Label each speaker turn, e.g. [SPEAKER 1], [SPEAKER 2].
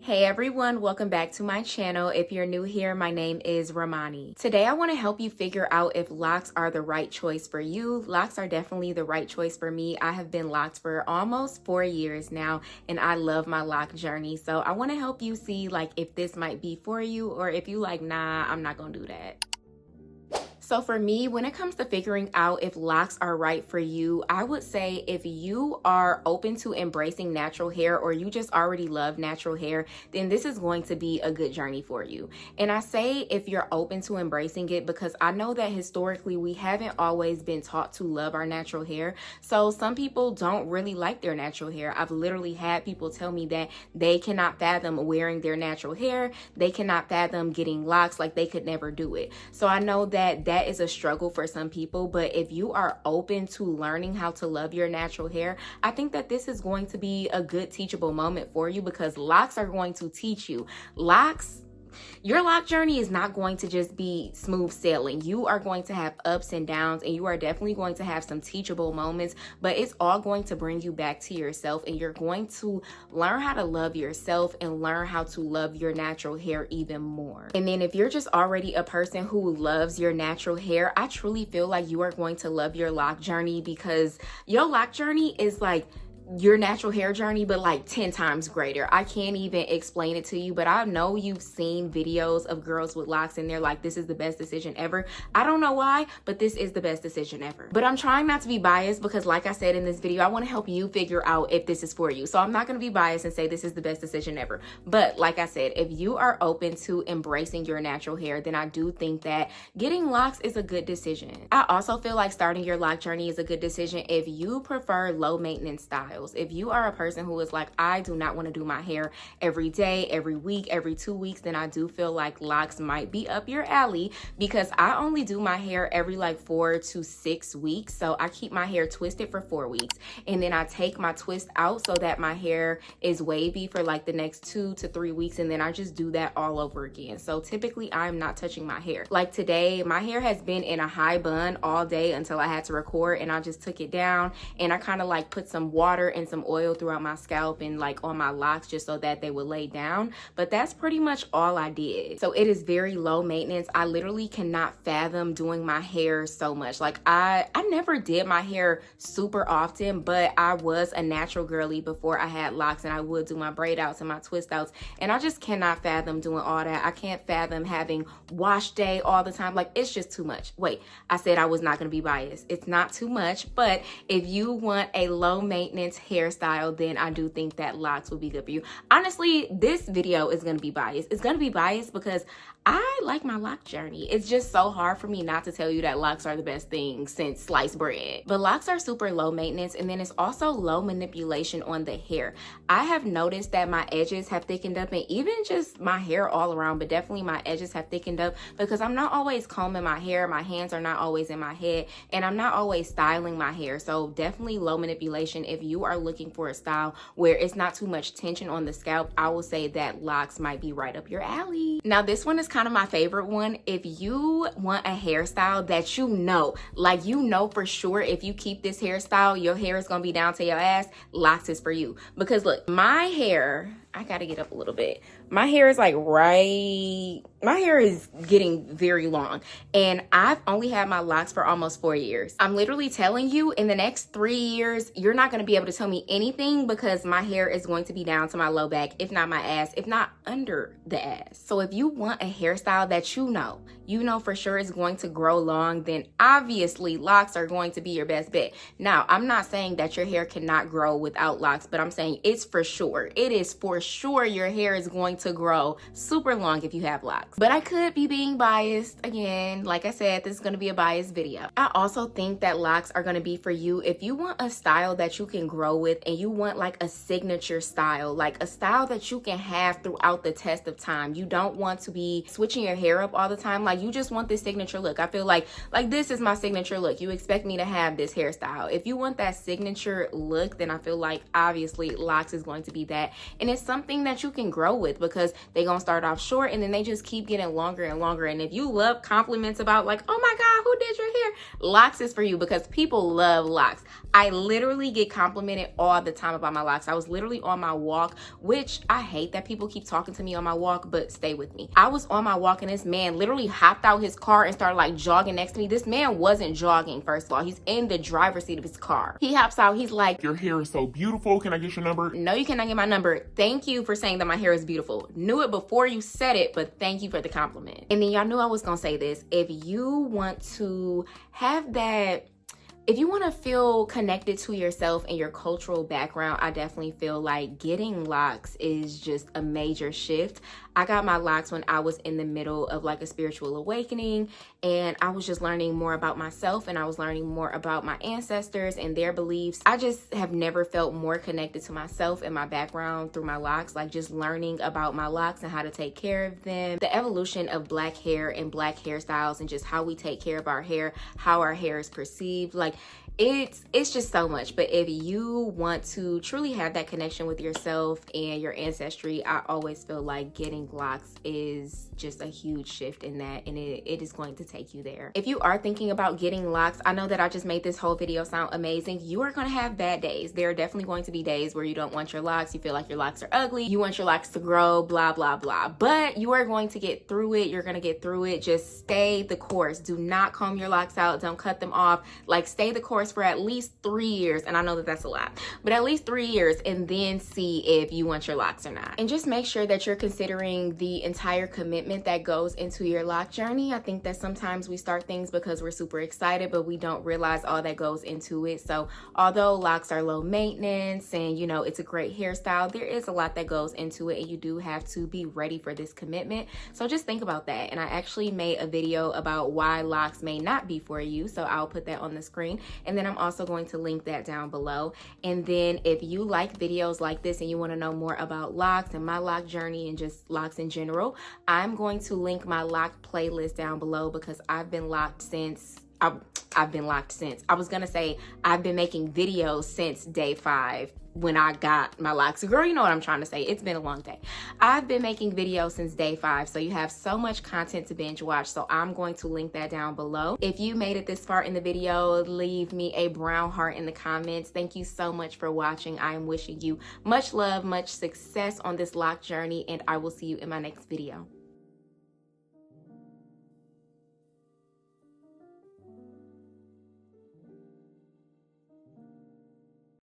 [SPEAKER 1] Hey everyone, welcome back to my channel. If you're new here, my name is Ramani. Today I want to help you figure out if locks are the right choice for you. Locks are definitely the right choice for me. I have been locked for almost 4 years now and I love my lock journey. So I want to help you see if this might be for you, or if you nah, I'm not gonna do that. So for me, when it comes to figuring out if locks are right for you, I would say if you are open to embracing natural hair, or you just already love natural hair, then this is going to be a good journey for you. And I say if you're open to embracing it because I know that historically we haven't always been taught to love our natural hair. So some people don't really like their natural hair. I've literally had people tell me that they cannot fathom wearing their natural hair. They cannot fathom getting locks, like they could never do it. So I know that is a struggle for some people, but if you are open to learning how to love your natural hair, I think that this is going to be a good teachable moment for you, because locks are going to teach you. Your lock journey is not going to just be smooth sailing. You are going to have ups and downs, and you are definitely going to have some teachable moments, but it's all going to bring you back to yourself, and you're going to learn how to love yourself and learn how to love your natural hair even more. And then if you're just already a person who loves your natural hair, I truly feel like you are going to love your lock journey, because your lock journey is like your natural hair journey, but 10 times greater. I can't even explain it to you, but I know you've seen videos of girls with locks and they're like, this is the best decision ever. I don't know why, but this is the best decision ever. But I'm trying not to be biased, because like I said in this video, I want to help you figure out if this is for you. So I'm not going to be biased and say this is the best decision ever. But like I said, if you are open to embracing your natural hair, then I do think that getting locks is a good decision. I also feel like starting your lock journey is a good decision if you prefer low maintenance style. If you are a person who is like, I do not want to do my hair every day, every week, every 2 weeks, then I do feel like locks might be up your alley, because I only do my hair every 4 to 6 weeks. So I keep my hair twisted for 4 weeks, and then I take my twist out so that my hair is wavy for the next 2 to 3 weeks, and then I just do that all over again. So typically I'm not touching my hair. Like today, my hair has been in a high bun all day until I had to record, and I just took it down and I kind of put some water and some oil throughout my scalp and on my locks, just so that they would lay down. But that's pretty much all I did. So it is very low maintenance. I literally cannot fathom doing my hair so much. I never did my hair super often, but I was a natural girly before I had locks, and I would do my braid outs and my twist outs, and I just cannot fathom doing all that. I can't fathom having wash day all the time. It's just too much. Wait, I said I was not going to be biased. It's not too much, but if you want a low maintenance hairstyle, then I do think that locks will be good for you. Honestly, this video is going to be biased. It's going to be biased because I like my lock journey. It's just so hard for me not to tell you that locks are the best thing since sliced bread. But locks are super low maintenance, and then it's also low manipulation on the hair. I have noticed that my edges have thickened up, and even just my hair all around, but definitely my edges have thickened up because I'm not always combing my hair. My hands are not always in my head, and I'm not always styling my hair. So definitely low manipulation. If you are looking for a style where it's not too much tension on the scalp, I will say that locks might be right up your alley. Now this one is kind of my favorite one. If you want a hairstyle that you know for sure, if you keep this hairstyle, your hair is gonna be down to your ass, locks is for you. Because look, my hair, I gotta get up a little bit. My hair is my hair is getting very long, and I've only had my locks for almost 4 years. I'm literally telling you, in the next 3 years, you're not gonna be able to tell me anything, because my hair is going to be down to my low back, if not my ass, if not under the ass. So if you want a hairstyle that you know for sure is going to grow long, then obviously locks are going to be your best bet. Now, I'm not saying that your hair cannot grow without locks, but I'm saying it's for sure. It is for sure your hair is going to grow super long if you have locks. But I could be being biased. Again, like I said, this is going to be a biased video. I also think that locks are going to be for you if you want a style that you can grow with, and you want a signature style, a style that you can have throughout the test of time. You don't want to be switching your hair up all the time. You just want this signature look. I feel like this is my signature look. You expect me to have this hairstyle. If you want that signature look, then I feel like obviously locks is going to be that. And it's something that you can grow with, because they're gonna start off short and then they just keep getting longer and longer. And if you love compliments about like, oh my God, who did your hair? Locks is for you, because people love locks. I literally get complimented all the time about my locks. I was literally on my walk, which I hate that people keep talking to me on my walk, but stay with me. I was on my walk and this man literally hopped out his car and started like jogging next to me. This man wasn't jogging, first of all. He's in the driver's seat of his car. He hops out. He's like,
[SPEAKER 2] your hair is so beautiful. Can I get your number?
[SPEAKER 1] No, you cannot get my number. Thank you for saying that my hair is beautiful. Knew it before you said it, but thank you for the compliment. And then y'all knew I was gonna say this. If you want to have that, if you want to feel connected to yourself and your cultural background, I definitely feel like getting locks is just a major shift. I got my locks when I was in the middle of like a spiritual awakening, and I was just learning more about myself, and I was learning more about my ancestors and their beliefs. I just have never felt more connected to myself and my background through my locks, like just learning about my locks and how to take care of them. The evolution of black hair and black hairstyles and just how we take care of our hair, how our hair is perceived, like it's just so much. But if you want to truly have that connection with yourself and your ancestry, I always feel like getting locks is just a huge shift in that, and it is going to take you there. If you are thinking about getting locks, I know that I just made this whole video sound amazing. You are going to have bad days. There are definitely going to be days where you don't want your locks, you feel like your locks are ugly, you want your locks to grow, blah blah blah, but you are going to get through it. You're going to get through it. Just stay the course. Do not comb your locks out, don't cut them off. Like, stay the course for at least 3 years, and I know that that's a lot, but at least 3 years, and then see if you want your locks or not. And just make sure that you're considering the entire commitment that goes into your lock journey. I think that sometimes we start things because we're super excited, but we don't realize all that goes into it. So although locks are low maintenance and, you know, it's a great hairstyle, there is a lot that goes into it, and you do have to be ready for this commitment. So just think about that. And I actually made a video about why locks may not be for you, so I'll put that on the screen, and then I'm also going to link that down below. And then if you like videos like this and you want to know more about locks and my lock journey and just locks in general, I'm going to link my lock playlist down below, because I've been locked since I've been locked since, I was gonna say I've been making videos since day 5 when I got my locks. Girl, you know what I'm trying to say. It's been a long day. I've been making videos since day 5, so you have so much content to binge watch. So I'm going to link that down below. If you made it this far in the video, leave me a brown heart in the comments. Thank you so much for watching. I am wishing you much love, much success on this lock journey, and I will see you in my next video.